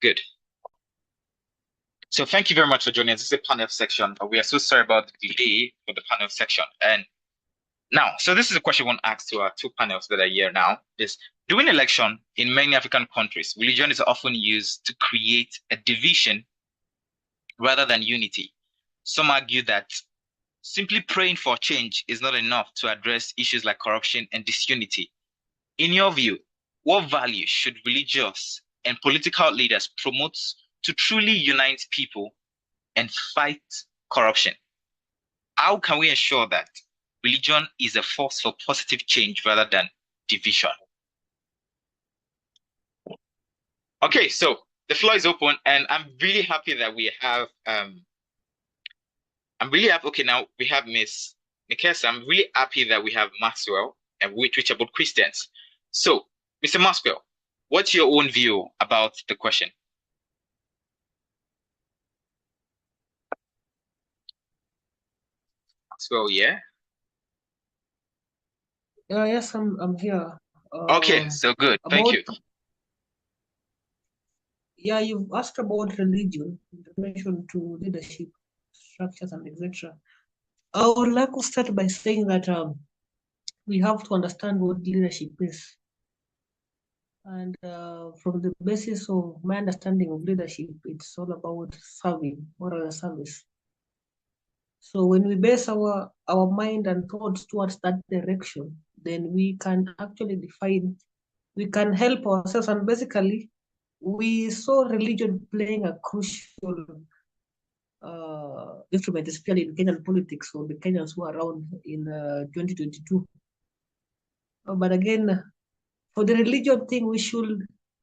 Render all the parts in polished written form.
Good. So thank you very much for joining us. This is a panel section. We are so sorry about the delay for the panel section. And now, so this is a question I want to ask to our two panels that are here now, is during election in many African countries, religion is often used to create a division rather than unity. Some argue that simply praying for change is not enough to address issues like corruption and disunity. In your view, what values should religious and political leaders promote to truly unite people and fight corruption? How can we ensure that religion is a force for positive change rather than division? Okay, so the floor is open, and I'm really happy that we have okay, now we have Miss Nikesa. I'm really happy that we have Maxwell and which about Christians. So, Mr. Maxwell, what's your own view about the question? Maxwell, yeah? Yes, I'm here. Okay, so good. Thank you. Yeah, you've asked about religion in relation to leadership structures and etc. I would like to start by saying that we have to understand what leadership is. And from the basis of my understanding of leadership, it's all about serving, moral service. So when we base our mind and thoughts towards that direction, then we can actually define, we can help ourselves. And basically, we saw religion playing a crucial instrument, especially in Kenyan politics, for the Kenyans who are around in 2022. But again, for the religion thing,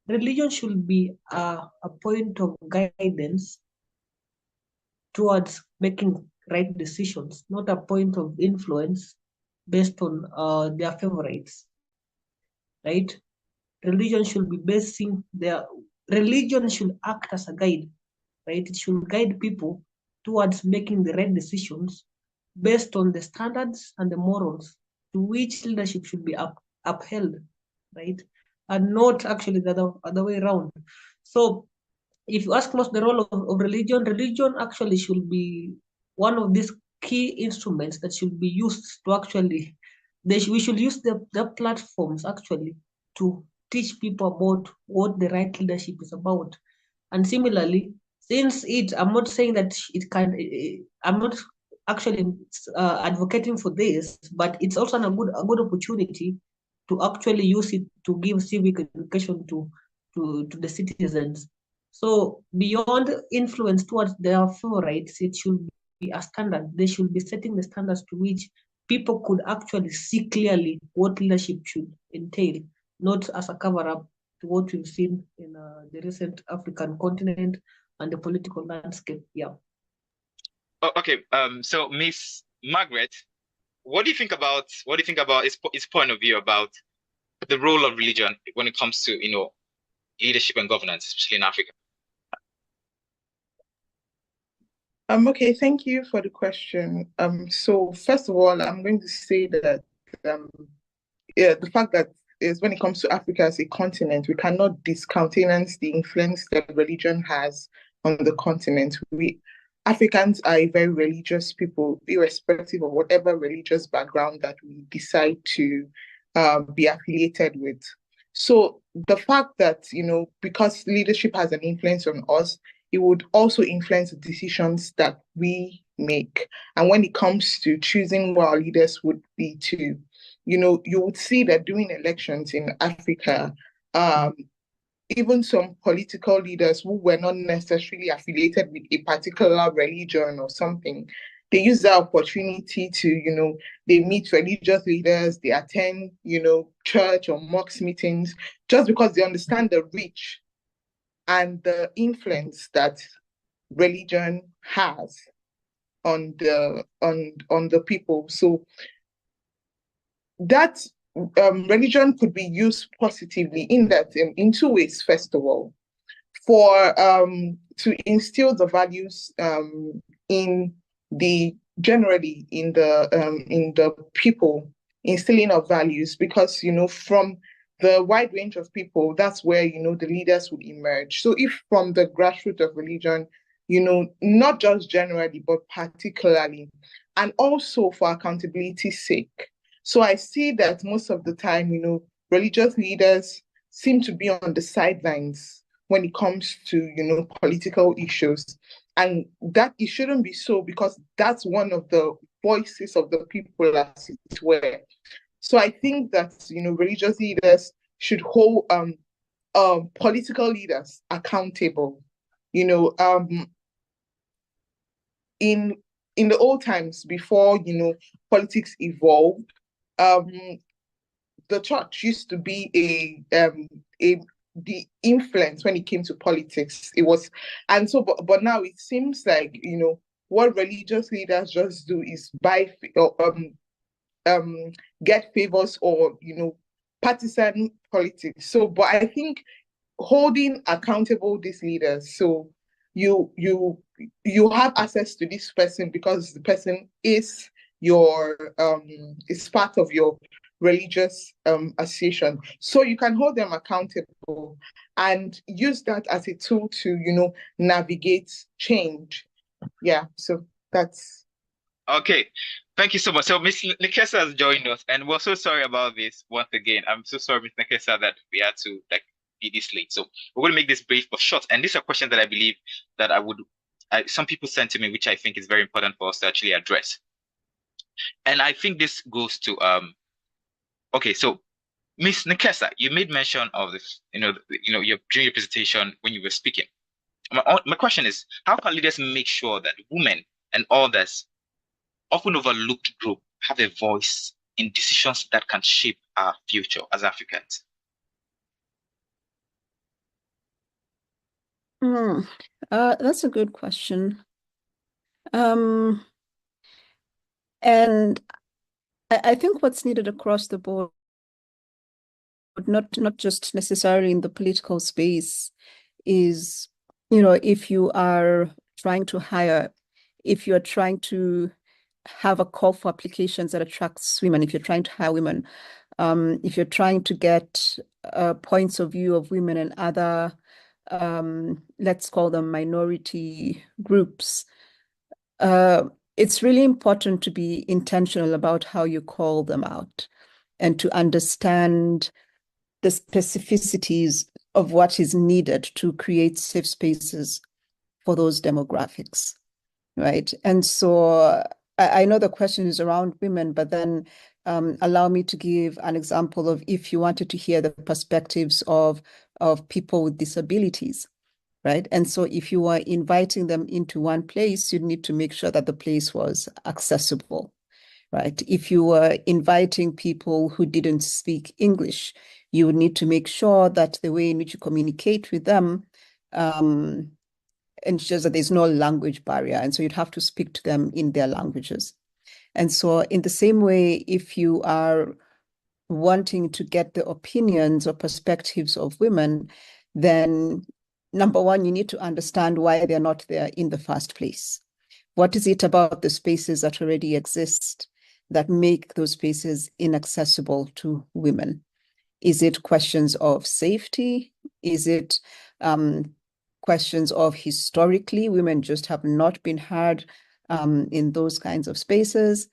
religion should be a point of guidance towards making right decisions, not a point of influence based on their favorites, right? Religion should be religion should act as a guide, right? It should guide people towards making the right decisions based on the standards and the morals to which leadership should be upheld, right? And not actually the other way around. So if you ask us the role of religion, religion actually should be one of these key instruments that should be used to actually, we should use the platforms actually to teach people about what the right leadership is about. And similarly, since I'm not saying that I'm not actually advocating for this, but it's also a good opportunity to actually use it to give civic education to the citizens. So beyond influence towards their favorites, it should be a standard. They should be setting the standards to which people could actually see clearly what leadership should entail, not as a cover-up to what we've seen in the recent African continent and the political landscape. Yeah. Oh, okay. So Miss Margaret, what do you think about his point of view about the role of religion when it comes to leadership and governance, especially in Africa? Okay, thank you for the question. So first of all, I'm going to say that the fact that is when it comes to Africa as a continent, we cannot discountenance the influence that religion has on the continent. Africans are a very religious people, irrespective of whatever religious background that we decide to be affiliated with. So the fact that, because leadership has an influence on us, it would also influence the decisions that we make. And when it comes to choosing what our leaders would be to, you would see that during elections in Africa, even some political leaders who were not necessarily affiliated with a particular religion or something, they use that opportunity to, they meet religious leaders, they attend, church or mosque meetings, just because they understand the reach and the influence that religion has on the people. So that religion could be used positively in two ways. First of all, for to instill the values generally in the people, instilling of values, because from the wide range of people, that's where, the leaders would emerge. So if from the grassroots of religion, not just generally, but particularly, and also for accountability's sake. So I see that most of the time, religious leaders seem to be on the sidelines when it comes to, political issues. And that it shouldn't be so, because that's one of the voices of the people, as it were. So I think that, religious leaders should hold political leaders accountable. In the old times, before politics evolved, the church used to be the influence when it came to politics. It was, and so, but now it seems like what religious leaders just do is get favors or partisan politics. So, but I think holding accountable these leaders, so you have access to this person because the person is is part of your religious association, so you can hold them accountable and use that as a tool to navigate change. Yeah, so that's Okay, thank you so much. So Miss Nkesa has joined us, and we're so sorry about this once again. I'm so sorry, Miss Nkesa, that we had to be this late. So we're going to make this brief but short. And these are questions that I believe that some people sent to me, which I think is very important for us to actually address. And I think this goes to okay, so Miss Nkesa, you made mention of this, during your presentation when you were speaking. My question is, how can leaders make sure that women and others, often overlooked group, have a voice in decisions that can shape our future as Africans? That's a good question. And I think what's needed across the board, not just necessarily in the political space, is, if you are trying to hire, if you're trying to have a call for applications that attracts women, if you're trying to hire women, if you're trying to get points of view of women and other, let's call them minority groups, it's really important to be intentional about how you call them out and to understand the specificities of what is needed to create safe spaces for those demographics, right? And so I know the question is around women, but then allow me to give an example of if you wanted to hear the perspectives of people with disabilities, right? And so if you were inviting them into one place, you'd need to make sure that the place was accessible, right? If you were inviting people who didn't speak English, you would need to make sure that the way in which you communicate with them ensures that there's no language barrier. And so you'd have to speak to them in their languages. And so in the same way, if you are wanting to get the opinions or perspectives of women, then number one, you need to understand why they're not there in the first place. What is it about the spaces that already exist that make those spaces inaccessible to women? Is it questions of safety? Is it questions of historically women just have not been heard in those kinds of spaces?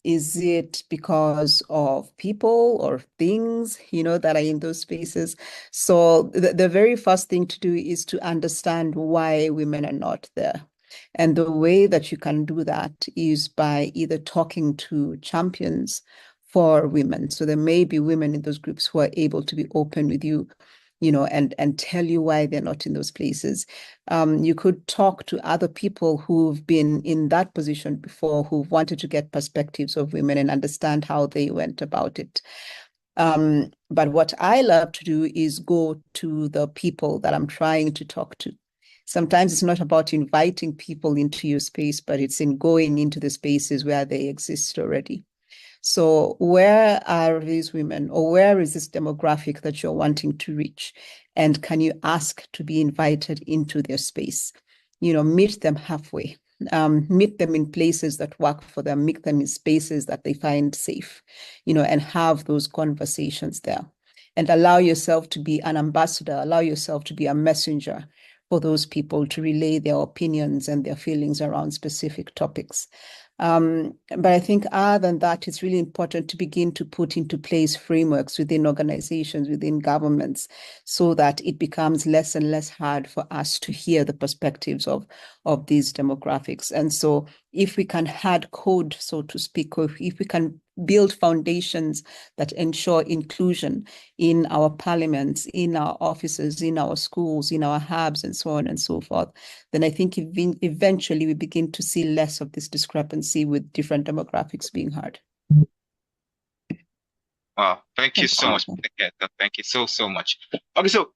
Is it because of people or things, that are in those spaces? So the very first thing to do is to understand why women are not there. And the way that you can do that is by either talking to champions for women. So there may be women in those groups who are able to be open with you, and tell you why they're not in those places. You could talk to other people who've been in that position before, who've wanted to get perspectives of women and understand how they went about it. But what I love to do is go to the people that I'm trying to talk to. Sometimes it's not about inviting people into your space, but it's in going into the spaces where they exist already. So where are these women, or where is this demographic that you're wanting to reach? And can you ask to be invited into their space? Meet them halfway. meet them in places that work for them, meet them in spaces that they find safe, and have those conversations there. And allow yourself to be an ambassador, allow yourself to be a messenger for those people to relay their opinions and their feelings around specific topics. But I think other than that, it's really important to begin to put into place frameworks within organizations, within governments, so that it becomes less and less hard for us to hear the perspectives of these demographics. And so if we can hard code, so to speak, or if we can build foundations that ensure inclusion in our parliaments, in our offices, in our schools, in our hubs, and so on and so forth, then I think eventually we begin to see less of this discrepancy with different demographics being heard. Wow, thank you so much. Thank you so much. Okay, so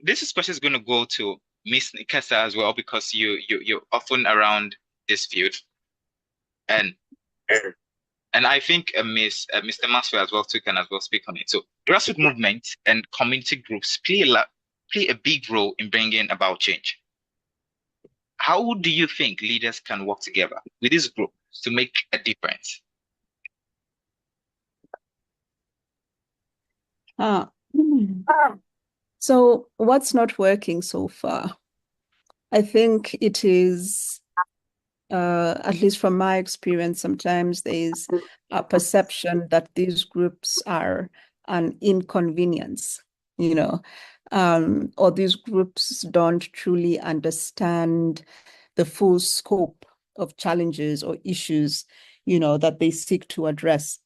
this question is going to go to Miss Nkesa as well, because you're often around this field, and I think Mr. Maxwell as well too can as well speak on it. So grassroots movements and community groups play a big role in bringing about change. How do you think leaders can work together with this group to make a difference? So what's not working so far? I think it is, at least from my experience, sometimes there's a perception that these groups are an inconvenience, or these groups don't truly understand the full scope of challenges or issues, that they seek to address.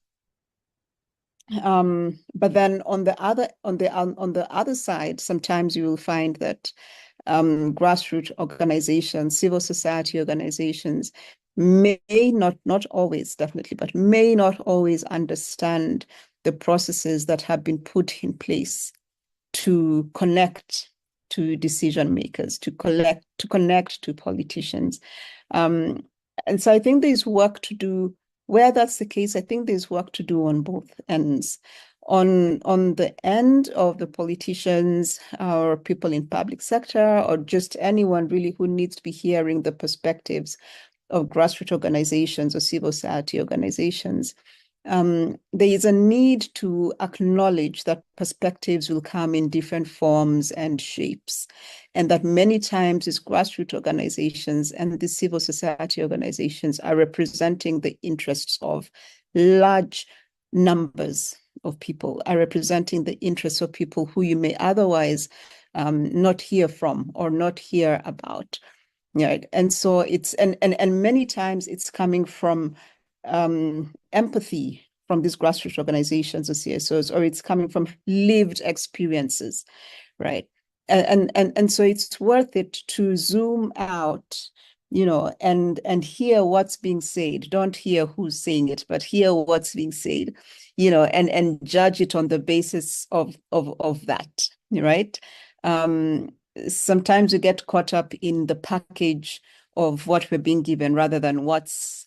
But then on the other side, sometimes you will find that grassroots organizations, civil society organizations may not always, definitely, but may not always understand the processes that have been put in place to connect to decision makers, to connect to politicians. And so I think there's work to do. Where that's the case, I think there's work to do on both ends. On the end of the politicians or people in public sector, or just anyone really who needs to be hearing the perspectives of grassroots organizations or civil society organizations, there is a need to acknowledge that perspectives will come in different forms and shapes, and that many times these grassroots organizations and the civil society organizations are representing the interests of large numbers of people, are representing the interests of people who you may otherwise not hear from or not hear about. Right. And so it's and many times it's coming from empathy from these grassroots organizations or CSOs, or it's coming from lived experiences, right? And so it's worth it to zoom out, and hear what's being said. Don't hear who's saying it, but hear what's being said, and judge it on the basis of that, right? Sometimes we get caught up in the package of what we're being given rather than what's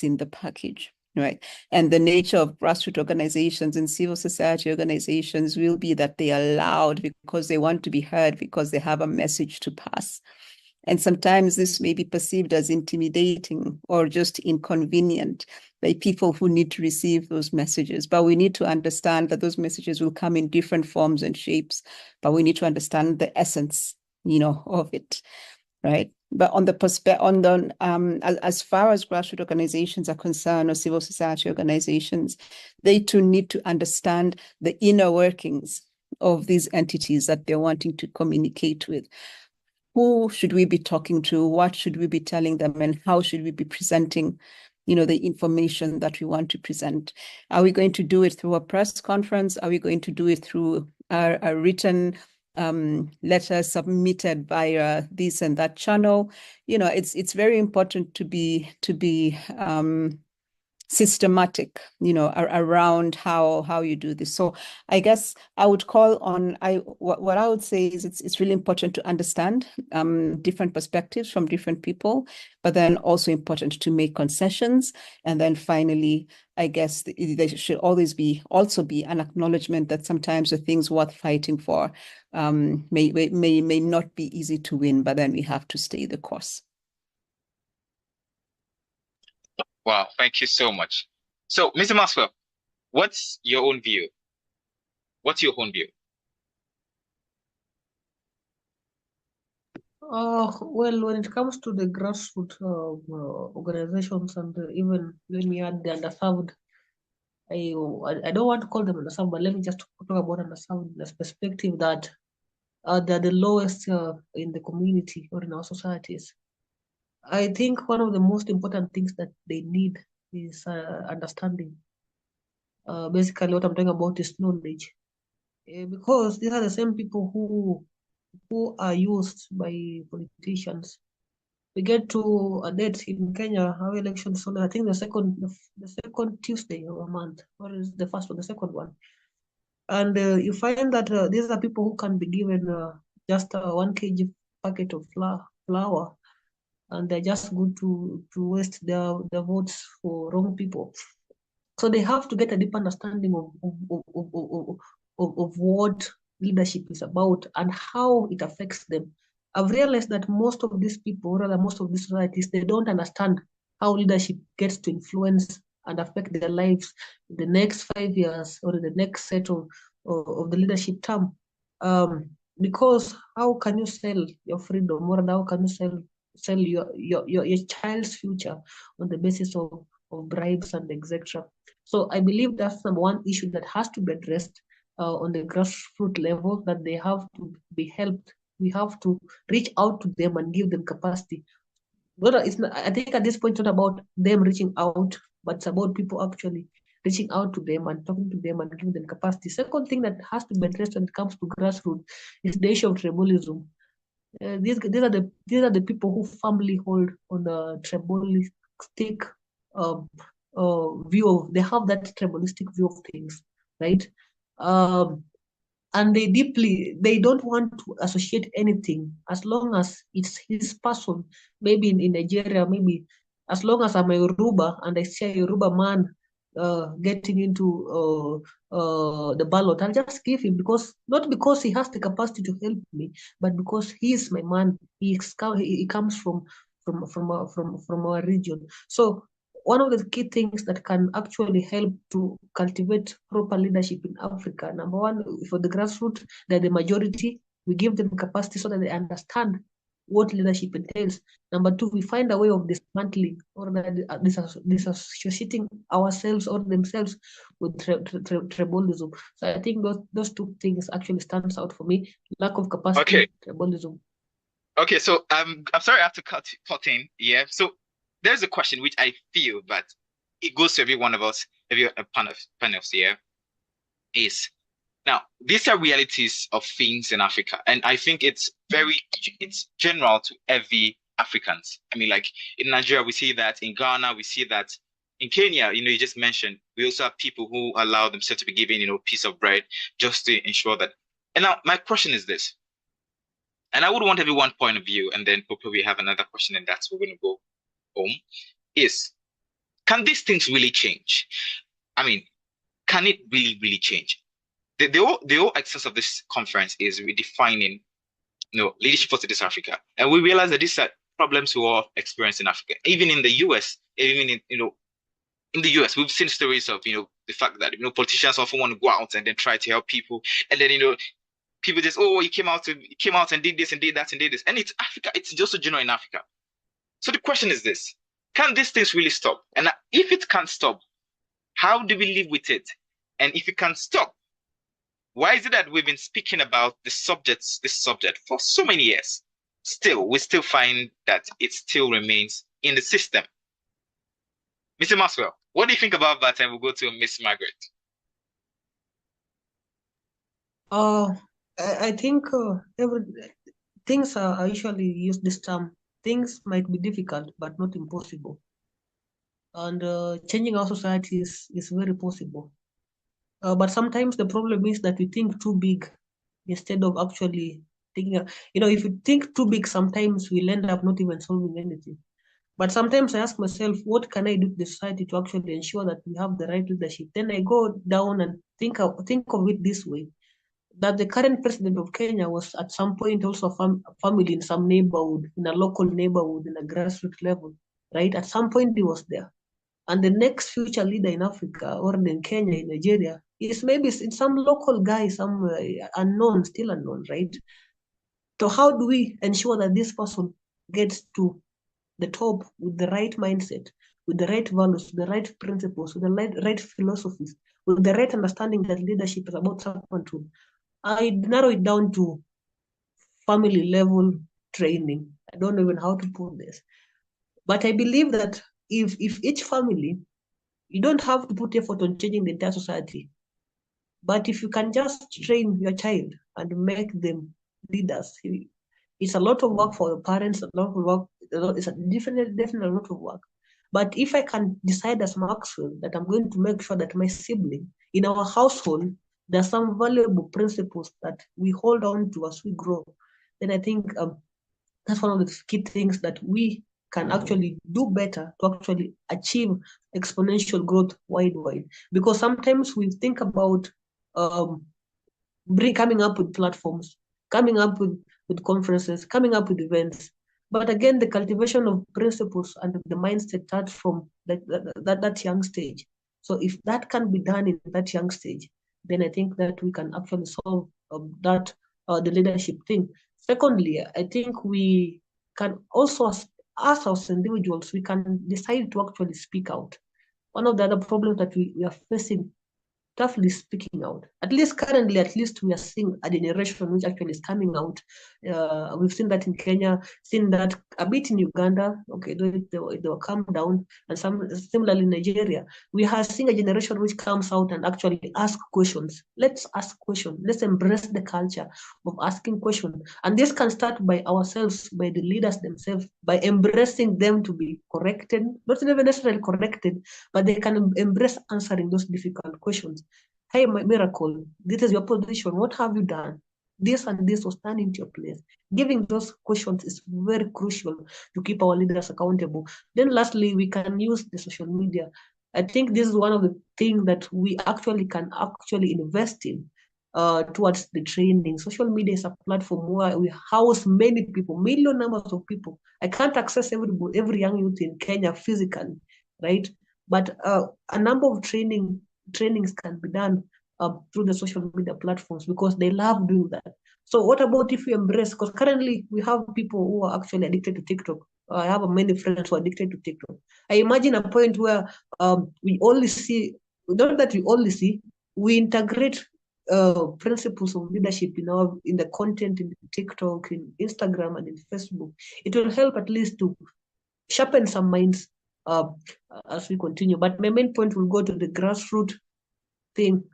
in the package, right? And the nature of grassroots organizations and civil society organizations will be that they are loud because they want to be heard, because they have a message to pass. And sometimes this may be perceived as intimidating or just inconvenient by people who need to receive those messages. But we need to understand that those messages will come in different forms and shapes, but we need to understand the essence, of it, right? But on the as far as grassroots organizations are concerned, or civil society organizations, they too need to understand the inner workings of these entities that they're wanting to communicate with. Who should we be talking to? What should we be telling them? And how should we be presenting, the information that we want to present? Are we going to do it through a press conference? Are we going to do it through a written letter submitted via this and that channel? It's very important to be systematic, around how you do this. So I guess I would call on, what I would say is it's really important to understand different perspectives from different people, but then also important to make concessions. And then finally, I guess there should always also be an acknowledgement that sometimes the things worth fighting for may not be easy to win, but then we have to stay the course. Wow, thank you so much. So, Mr. Maxwell, what's your own view? What's your own view? Well, when it comes to the grassroots organizations and even when we had the underserved, I don't want to call them underserved, but let me just talk about underserved in the perspective that they're the lowest in the community or in our societies. I think one of the most important things that they need is understanding. Basically, what I'm talking about is knowledge, because these are the same people who are used by politicians. We get to a date in Kenya, our elections, so I think the second Tuesday of a month, or is the first one, the second one. And you find that these are people who can be given just a 1 kg packet of flour, and they're just good to waste their votes for wrong people. So they have to get a deep understanding of what leadership is about and how it affects them. I've realized that most of these people, or rather most of these societies, they don't understand how leadership gets to influence and affect their lives in the next 5 years or in the next set of the leadership term. Because how can you sell your freedom, or how can you sell your child's future on the basis of bribes and etc. So I believe that's number one issue that has to be addressed on the grassroots level, that they have to be helped. We have to reach out to them and give them capacity. But it's not, I think at this point, it's not about them reaching out, but it's about people actually reaching out to them and talking to them and giving them capacity. Second thing that has to be addressed when it comes to grassroots is the issue of tribalism. These are the people who firmly hold on the tribalistic view of, they have that tribalistic view of things, right? And they don't want to associate anything as long as it's his person. Maybe in Nigeria, maybe as long as I'm a Yoruba and I see a Yoruba man getting into the ballot, I'll just give him, because not because he has the capacity to help me, but because he is my man. He comes from our region. So one of the key things that can actually help to cultivate proper leadership in Africa, number one, for the grassroots, they're the majority. We give them capacity so that they understand what leadership entails. Number two, we find a way of dismantling or disassociating ourselves or themselves with tribalism. So I think those two things actually stands out for me: lack of capacity, Okay. tribalism. Okay, so I'm sorry I have to cut in. Yeah. So there's a question which I feel that it goes to every one of us, every panelists here, is now these are realities of things in Africa, and I think it's general to every Africans. I mean, like in Nigeria, we see that. In Ghana, we see that. In Kenya, you just mentioned, we also have people who allow themselves to be given, a piece of bread just to ensure that. And now my question is this. And I would want every one point of view, and then we'll probably have another question, and that's we're going to go home, is, can these things really change? I mean, can it really, really change? The whole essence of this conference is redefining, leadership for South Africa. And we realize that these are problems we all experience in Africa. Even in the US, in the US, we've seen stories of, the fact that, politicians often want to go out and then try to help people. And then, people just, he came out and did this and did that and did this. And it's Africa. It's just so general in Africa. So the question is this: can these things really stop? And if it can't stop, how do we live with it? And if it can't stop, why is it that we've been speaking about this subject for so many years? We still find that it still remains in the system. Mr. Maxwell, what do you think about that? And we'll go to Miss Margaret. I think things are usually use this term. Things might be difficult, but not impossible. And changing our society is very possible. But sometimes the problem is that we think too big instead of actually thinking. If you think too big, sometimes we'll end up not even solving anything. But sometimes I ask myself, what can I do to the society to actually ensure that we have the right leadership? Then I go down and think of it this way: that the current president of Kenya was at some point also a family in some neighborhood, in a local neighborhood, in a grassroots level, right? At some point he was there. and the next future leader in Africa or in Kenya, in Nigeria, is maybe it's some local guy, some unknown, still unknown, right? So how do we ensure that this person gets to the top with the right mindset, with the right values, with the right principles, with the right philosophies, with the right understanding that leadership is about servanthood? I narrow it down to family level training. I don't know even how to put this. But I believe that if each family, you don't have to put effort on changing the entire society. But if you can just train your child and make them leaders, it's a lot of work for the parents, a lot of work, it's definitely a lot of work. But if I can decide as Maxwell that I'm going to make sure that my sibling in our household, there's some valuable principles that we hold on to as we grow, then I think that's one of the key things that we can actually do better to actually achieve exponential growth wide. Because sometimes we think about coming up with platforms, coming up with conferences, coming up with events. But again, the cultivation of principles and the mindset starts from that young stage. So if that can be done in that young stage, then I think that we can actually solve the leadership thing. Secondly, I think we can also, as individuals, we can decide to actually speak out. One of the other problems that we are facing, toughly speaking out. At least currently, we are seeing a generation which actually is coming out. We've seen that in Kenya, seen that a bit in Uganda. Okay, they will calm down, and similarly in Nigeria, we have seen a generation which comes out and actually ask questions. Let's ask questions. Let's embrace the culture of asking questions, and this can start by ourselves, by the leaders themselves, by embracing them to be corrected, not even necessarily corrected, but they can embrace answering those difficult questions. Hey, Miracle, this is your position. What have you done? This and this was done into your place. Giving those questions is very crucial to keep our leaders accountable. Then lastly, we can use the social media. I think this is one of the things that we can invest in towards the training. Social media is a platform where we house many people, million numbers of people. I can't access every young youth in Kenya physically, right? But a number of trainings can be done through the social media platforms because they love doing that. So what about if we embrace, because currently we have people who are actually addicted to TikTok. I have many friends who are addicted to TikTok. I imagine a point where we only see, not that we only see, we integrate principles of leadership in the content in TikTok, in Instagram, and in Facebook. It will help at least to sharpen some minds as we continue. But my main point will go to the grassroots thing.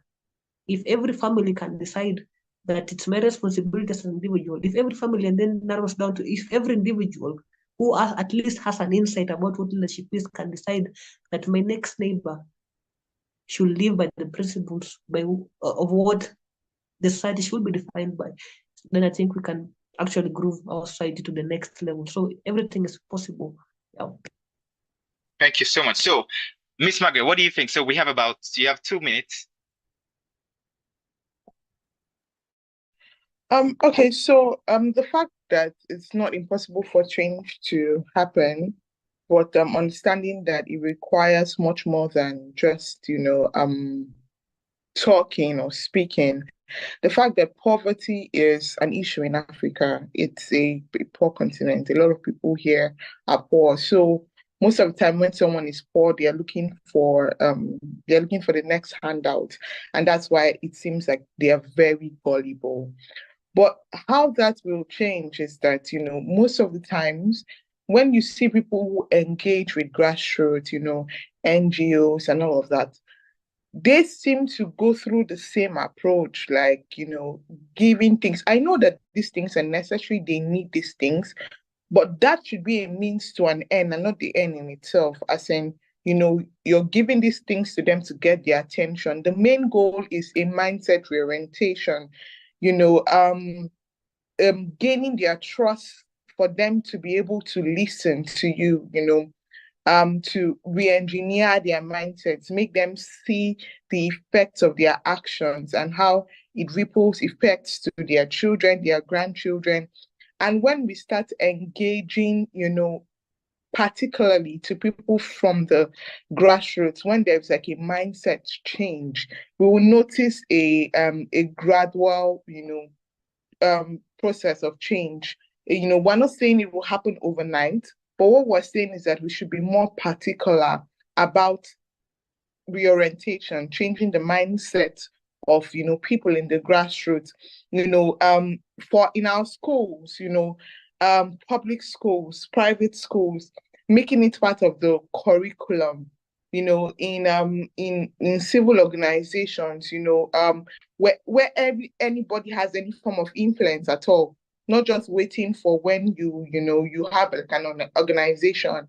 If every family can decide that it's my responsibility as an individual, if every family, and then narrows down to if every individual who at least has an insight about what leadership is can decide that my next neighbor should live by the principles of what the society should be defined by, then I think we can actually grow our society to the next level. So everything is possible. Yeah. Thank you so much. So, Miss Margaret, what do you think? So you have 2 minutes. Okay, so the fact that it's not impossible for change to happen, but understanding that it requires much more than just talking or speaking. The fact that poverty is an issue in Africa, it's a poor continent. A lot of people here are poor. So most of the time when someone is poor, they're looking for the next handout. And that's why it seems like they are very gullible. But how that will change is that, most of the times when you see people who engage with grassroots, NGOs and all of that, they seem to go through the same approach, like, giving things. I know that these things are necessary, they need these things, but that should be a means to an end and not the end in itself, as in, you're giving these things to them to get their attention. The main goal is a mindset reorientation, gaining their trust for them to be able to listen to you, to re-engineer their mindsets, make them see the effects of their actions and how it ripples effects to their children, their grandchildren. And when we start engaging, particularly to people from the grassroots, when there's like a mindset change, we will notice a gradual, process of change. We're not saying it will happen overnight, but what we're saying is that we should be more particular about reorientation, changing the mindset of people in the grassroots. For in our schools, public schools, private schools, making it part of the curriculum. In civil organizations, where anybody has any form of influence at all, not just waiting for when you have like an organization,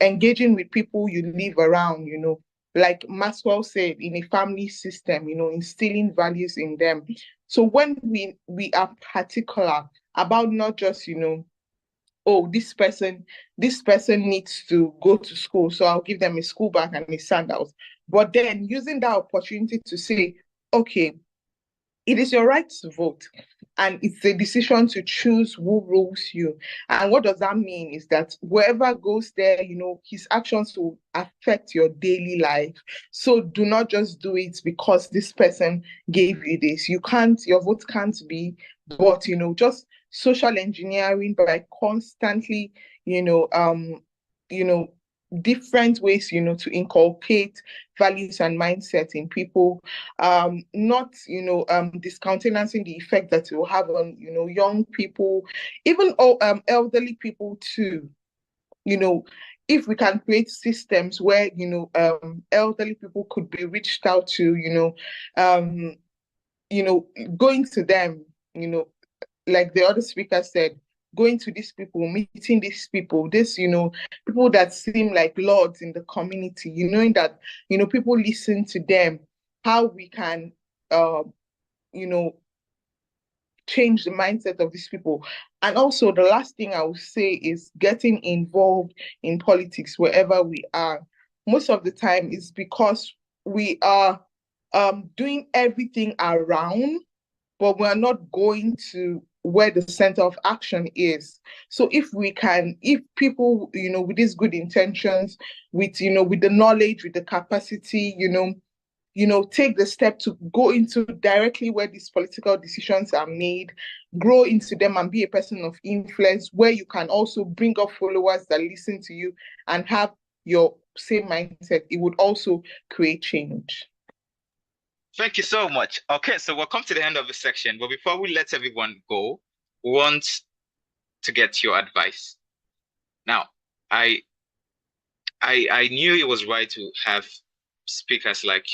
engaging with people you live around, like Maxwell said, in a family system, instilling values in them. So when we are particular about not just, oh, this person needs to go to school, so I'll give them a school bag and a sandals. But then using that opportunity to say, okay, it is your right to vote, and it's a decision to choose who rules you. And what does that mean is that whoever goes there, his actions will affect your daily life. So do not just do it because this person gave you this. Your vote can't be bought, just social engineering by constantly, different ways, to inculcate values and mindset in people, not, discountenancing the effect that it will have on, young people, even elderly people too. If we can create systems where, elderly people could be reached out to, going to them, like the other speaker said, going to these people, meeting these people, people that seem like lords in the community, knowing that, people listen to them, how we can, change the mindset of these people. And also the last thing I would say is getting involved in politics wherever we are. Most of the time is because we are doing everything around, but we're not going to where the center of action is. So if people, with these good intentions, with the knowledge, with the capacity, take the step to go into directly where these political decisions are made, grow into them and be a person of influence, where you can also bring up followers that listen to you and have your same mindset, it would also create change. Thank you so much. Okay, so we'll come to the end of the section, but before we let everyone go, we want to get your advice. Now, I knew it was right to have speakers like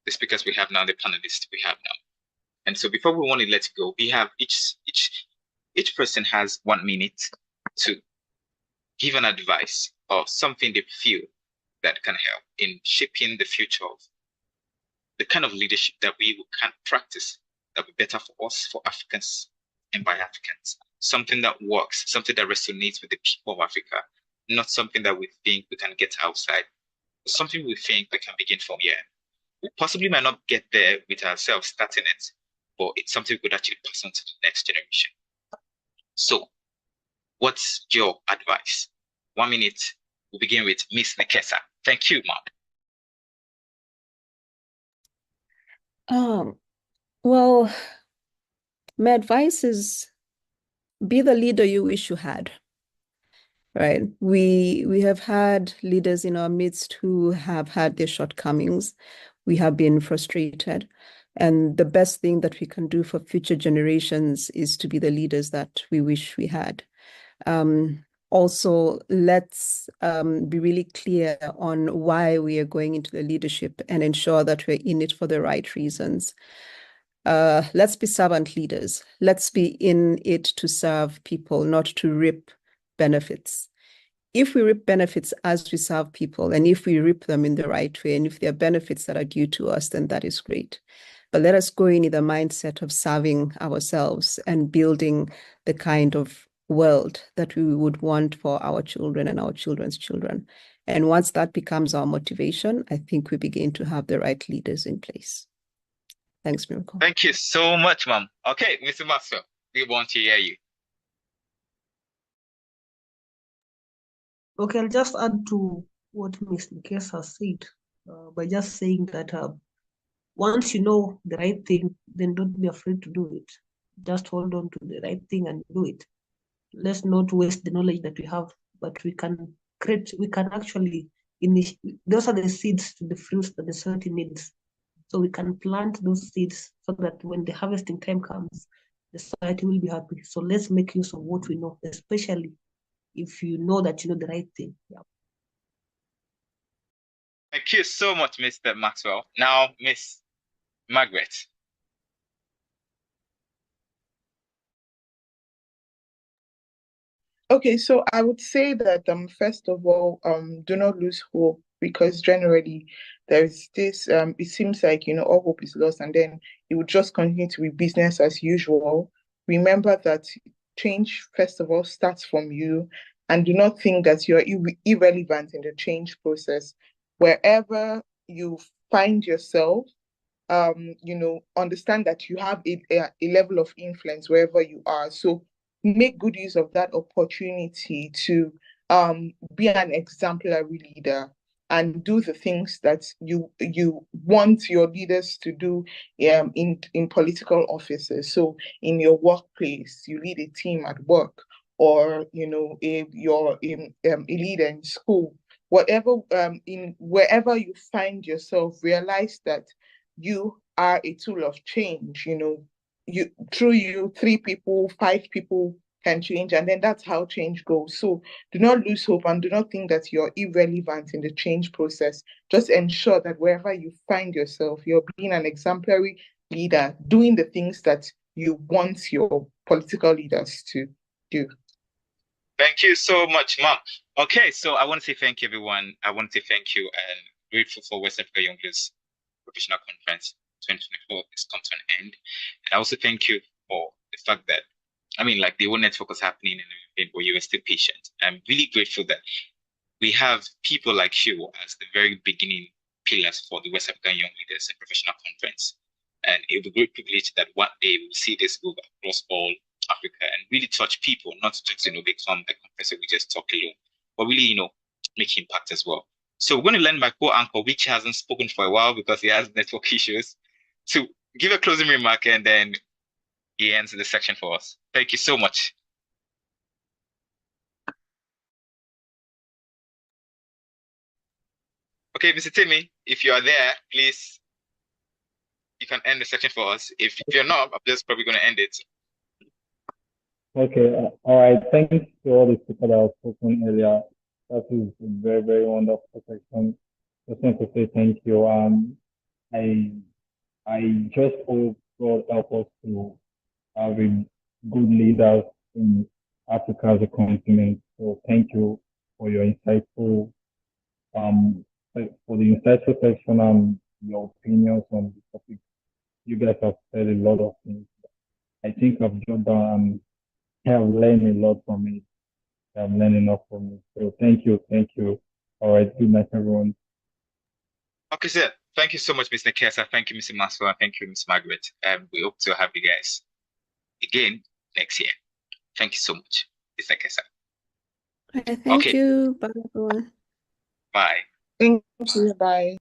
the speakers we have now, the panelists we have now. And so before we want to let go, we have each person has 1 minute to give an advice or something they feel that can help in shaping the future of the kind of leadership that we can practice that will be better for us, for Africans, and by Africans. Something that works, something that resonates with the people of Africa, not something that we think we can get outside, but something we think we can begin from here. We possibly might not get there with ourselves starting it, but it's something we could actually pass on to the next generation. So, what's your advice? 1 minute. We'll begin with Miss Nekesa. Thank you, Mom. Well, my advice is be the leader you wish you had. Right? We have had leaders in our midst who have had their shortcomings. We have been frustrated. And the best thing that we can do for future generations is to be the leaders that we wish we had. Also, let's be really clear on why we are going into the leadership and ensure that we're in it for the right reasons. Let's be servant leaders. Let's be in it to serve people, not to reap benefits. If we reap benefits as we serve people, and if we reap them in the right way, and if there are benefits that are due to us, then that is great. But let us go in the mindset of serving ourselves and building the kind of world that we would want for our children and our children's children. And once that becomes our motivation, I think we begin to have the right leaders in place. Thanks, Miracle. Thank you so much, Mom. Okay, Mr. Maxwell, we want to hear you. Okay, I'll just add to what Ms. Nkesa said by just saying that once you know the right thing, then don't be afraid to do it. Just hold on to the right thing and do it. Let's not waste the knowledge that we have, but we can actually, those are the seeds to the fruits that the society needs. So we can plant those seeds so that when the harvesting time comes, the society will be happy. So let's make use of what we know, especially if you know that you know the right thing. Yeah. Thank you so much, Mr. Maxwell. Now, Miss Margaret. Okay, so I would say that first of all, do not lose hope, because generally there's this it seems like all hope is lost, and then it would just continue to be business as usual. Remember that change first of all starts from you, and do not think that you're irrelevant in the change process. Wherever you find yourself, understand that you have a level of influence wherever you are. So make good use of that opportunity to be an exemplary leader and do the things that you want your leaders to do in political offices. So in your workplace, you lead a team at work, or if you're a leader in school, whatever wherever you find yourself, realize that you are a tool of change. Through you, 3 people, 5 people can change, and then that's how change goes. So do not lose hope, and do not think that you're irrelevant in the change process. Just ensure that wherever you find yourself, you're being an exemplary leader, doing the things that you want your political leaders to do. Thank you so much, Mom. Okay, so I want to say thank you, everyone. I want to say thank you and grateful for West Africa Young Leaders Professional Conference 2024 has come to an end. And I also thank you for the fact that, the whole network was happening and everything, but you were still patient. I'm really grateful that we have people like you as the very beginning pillars for the West African Young Leaders and Professional Conference. And it will be a great privilege that one day we will see this move across all Africa and really touch people, not just, become a conference we just talk alone, but really, make impact as well. So we're going to learn my co-anchor, which hasn't spoken for a while because he has network issues, to give a closing remark, and then he ends the section for us. Thank you so much. Okay, Mr. Timmy, if you are there, please, you can end the section for us. If you're not, I'm just probably going to end it. Okay, all right. Thanks to all the people that have spoken earlier. That is a very, very wonderful section. Just want to say thank you. I just hope God help us to have a good leaders in Africa as a continent. So thank you for your insightful, section and your opinions on the topic. You guys have said a lot of things. I think I've jotted down and have learned a lot from it. I'm learning enough from it. So thank you. All right, good night, everyone. Okay, sir. Thank you so much, Mr. Nkesa. Thank you, Mr. Maxwell. Thank you, Ms. Margaret. We hope to have you guys again next year. Thank you so much, Mr. Nkesa. Thank you. Bye, everyone. Bye. Thank you. Bye.